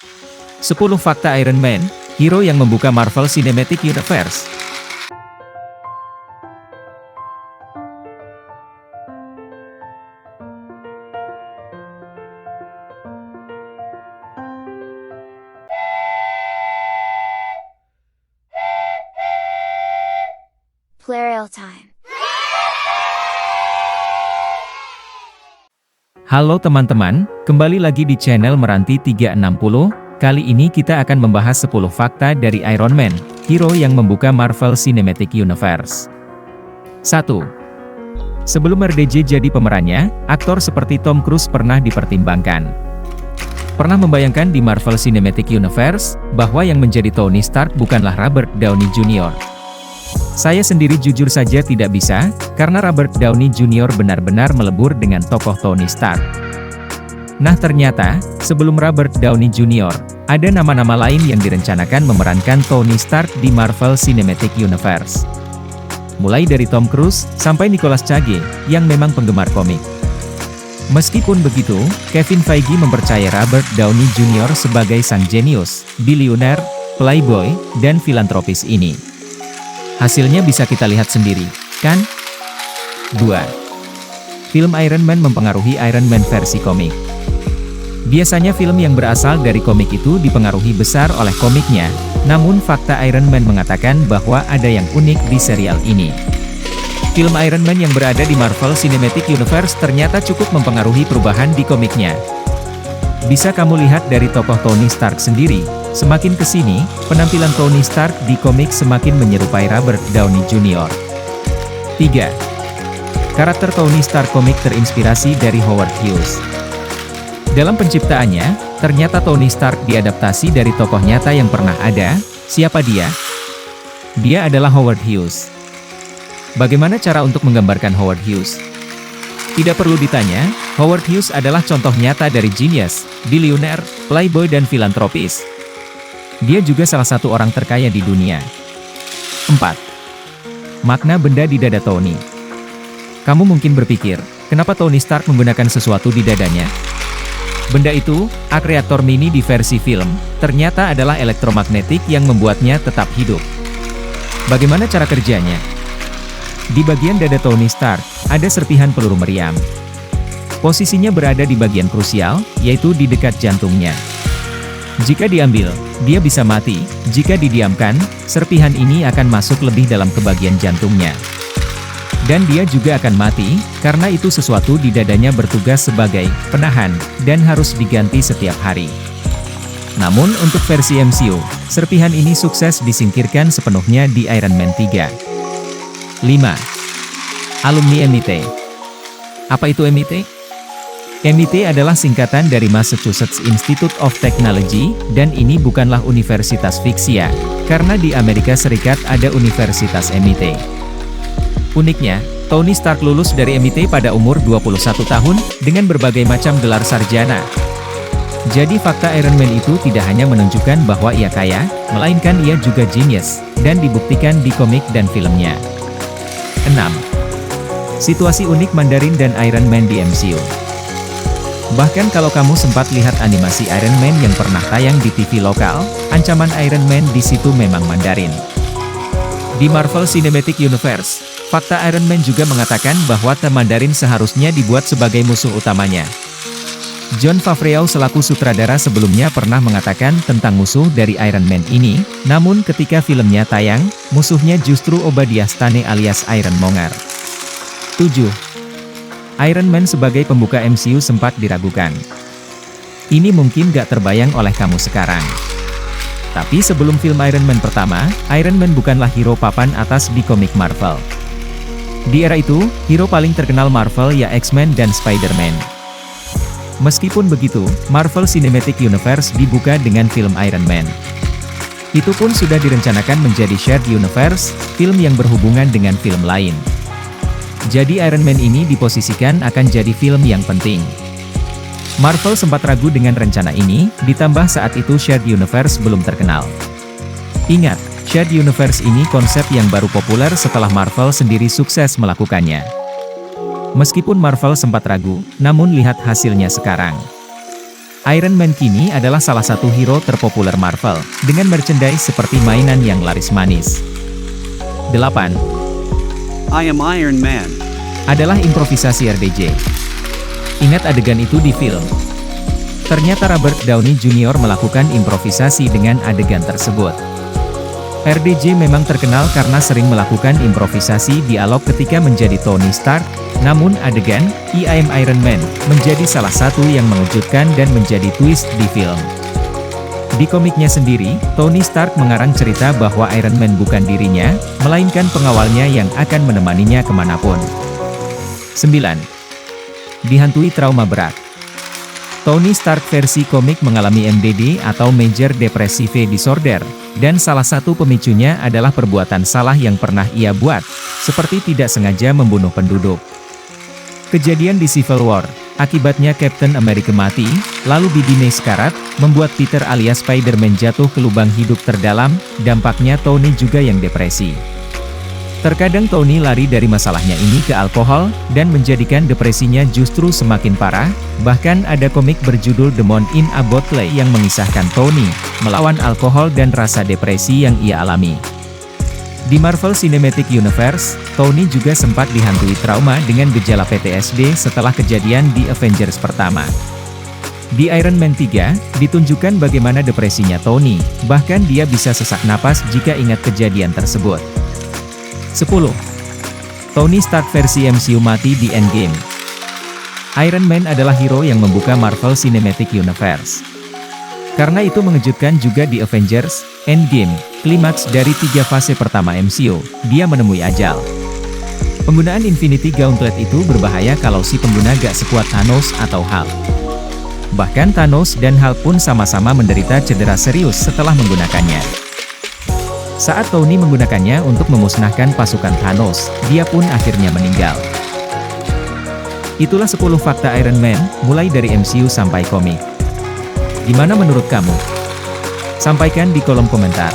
10 fakta Iron Man, hero yang membuka Marvel Cinematic Universe. Plurial time. Halo teman-teman, kembali lagi di channel Meranti 360. Kali ini kita akan membahas 10 fakta dari Iron Man, hero yang membuka Marvel Cinematic Universe. 1. Sebelum RDJ jadi pemerannya, aktor seperti Tom Cruise pernah dipertimbangkan. Pernah membayangkan di Marvel Cinematic Universe, bahwa yang menjadi Tony Stark bukanlah Robert Downey Jr. Saya sendiri jujur saja tidak bisa, karena Robert Downey Jr. benar-benar melebur dengan tokoh Tony Stark. Nah ternyata, sebelum Robert Downey Jr., ada nama-nama lain yang direncanakan memerankan Tony Stark di Marvel Cinematic Universe. Mulai dari Tom Cruise, sampai Nicolas Cage, yang memang penggemar komik. Meskipun begitu, Kevin Feige mempercayai Robert Downey Jr. sebagai sang jenius, bilioner, playboy, dan filantropis ini. Hasilnya bisa kita lihat sendiri, kan? 2. Film Iron Man mempengaruhi Iron Man versi komik. Biasanya film yang berasal dari komik itu dipengaruhi besar oleh komiknya, namun fakta Iron Man mengatakan bahwa ada yang unik di serial ini. Film Iron Man yang berada di Marvel Cinematic Universe ternyata cukup mempengaruhi perubahan di komiknya. Bisa kamu lihat dari tokoh Tony Stark sendiri, semakin kesini, penampilan Tony Stark di komik semakin menyerupai Robert Downey Jr. 3. Karakter Tony Stark komik terinspirasi dari Howard Hughes. Dalam penciptaannya, ternyata Tony Stark diadaptasi dari tokoh nyata yang pernah ada. Siapa dia? Dia adalah Howard Hughes. Bagaimana cara untuk menggambarkan Howard Hughes? Tidak perlu ditanya, Howard Hughes adalah contoh nyata dari genius, bilioner, playboy dan filantropis. Dia juga salah satu orang terkaya di dunia. 4. Makna benda di dada Tony. Kamu mungkin berpikir, kenapa Tony Stark menggunakan sesuatu di dadanya? Benda itu, akreator mini di versi film, ternyata adalah elektromagnetik yang membuatnya tetap hidup. Bagaimana cara kerjanya? Di bagian dada Tony Stark, ada serpihan peluru meriam. Posisinya berada di bagian krusial, yaitu di dekat jantungnya. Jika diambil, dia bisa mati. Jika didiamkan, serpihan ini akan masuk lebih dalam ke bagian jantungnya. Dan dia juga akan mati, karena itu sesuatu di dadanya bertugas sebagai penahan, dan harus diganti setiap hari. Namun untuk versi MCU, serpihan ini sukses disingkirkan sepenuhnya di Iron Man 3. 5. Alumni MIT. Apa itu MIT? MIT adalah singkatan dari Massachusetts Institute of Technology, dan ini bukanlah universitas fiksi ya, karena di Amerika Serikat ada Universitas MIT. Uniknya, Tony Stark lulus dari MIT pada umur 21 tahun, dengan berbagai macam gelar sarjana. Jadi fakta Iron Man itu tidak hanya menunjukkan bahwa ia kaya, melainkan ia juga genius, dan dibuktikan di komik dan filmnya. 6. Situasi unik Mandarin dan Iron Man di MCU. Bahkan kalau kamu sempat lihat animasi Iron Man yang pernah tayang di TV lokal, ancaman Iron Man di situ memang Mandarin. Di Marvel Cinematic Universe, fakta Iron Man juga mengatakan bahwa Mandarin seharusnya dibuat sebagai musuh utamanya. Jon Favreau selaku sutradara sebelumnya pernah mengatakan tentang musuh dari Iron Man ini, namun ketika filmnya tayang, musuhnya justru Obadiah Stane alias Iron Monger. 7. Iron Man sebagai pembuka MCU sempat diragukan. Ini mungkin gak terbayang oleh kamu sekarang. Tapi sebelum film Iron Man pertama, Iron Man bukanlah hero papan atas di komik Marvel. Di era itu, hero paling terkenal Marvel ya X-Men dan Spider-Man. Meskipun begitu, Marvel Cinematic Universe dibuka dengan film Iron Man. Itu pun sudah direncanakan menjadi shared universe, film yang berhubungan dengan film lain. Jadi Iron Man ini diposisikan akan jadi film yang penting. Marvel sempat ragu dengan rencana ini, ditambah saat itu shared universe belum terkenal. Ingat, shared universe ini konsep yang baru populer setelah Marvel sendiri sukses melakukannya. Meskipun Marvel sempat ragu, namun lihat hasilnya sekarang. Iron Man kini adalah salah satu hero terpopuler Marvel, dengan merchandise seperti mainan yang laris manis. 8. I am Iron Man. Adalah improvisasi RDJ. Ingat adegan itu di film? Ternyata Robert Downey Jr. melakukan improvisasi dengan adegan tersebut. RDJ memang terkenal karena sering melakukan improvisasi dialog ketika menjadi Tony Stark, namun adegan "I am Iron Man" menjadi salah satu yang mengejutkan dan menjadi twist di film. Di komiknya sendiri, Tony Stark mengarang cerita bahwa Iron Man bukan dirinya, melainkan pengawalnya yang akan menemaninya kemanapun. 9. Dihantui trauma berat. Tony Stark versi komik mengalami MDD atau Major Depressive Disorder, dan salah satu pemicunya adalah perbuatan salah yang pernah ia buat, seperti tidak sengaja membunuh penduduk. Kejadian di Civil War, akibatnya Captain America mati, lalu Bidine sekarat, membuat Peter alias Spider-Man jatuh ke lubang hidup terdalam, dampaknya Tony juga yang depresi. Terkadang Tony lari dari masalahnya ini ke alkohol, dan menjadikan depresinya justru semakin parah, bahkan ada komik berjudul Demon in a Bottle yang mengisahkan Tony, melawan alkohol dan rasa depresi yang ia alami. Di Marvel Cinematic Universe, Tony juga sempat dihantui trauma dengan gejala PTSD setelah kejadian di Avengers pertama. Di Iron Man 3, ditunjukkan bagaimana depresinya Tony, bahkan dia bisa sesak napas jika ingat kejadian tersebut. 10. Tony Stark versi MCU mati di Endgame. Iron Man adalah hero yang membuka Marvel Cinematic Universe. Karena itu mengejutkan juga di Avengers Endgame, klimaks dari 3 fase pertama MCU, dia menemui ajal. Penggunaan Infinity Gauntlet itu berbahaya kalau si pengguna gak sekuat Thanos atau Hulk. Bahkan Thanos dan Hulk pun sama-sama menderita cedera serius setelah menggunakannya. Saat Tony menggunakannya untuk memusnahkan pasukan Thanos, dia pun akhirnya meninggal. Itulah 10 fakta Iron Man, mulai dari MCU sampai komik. Gimana menurut kamu? Sampaikan di kolom komentar.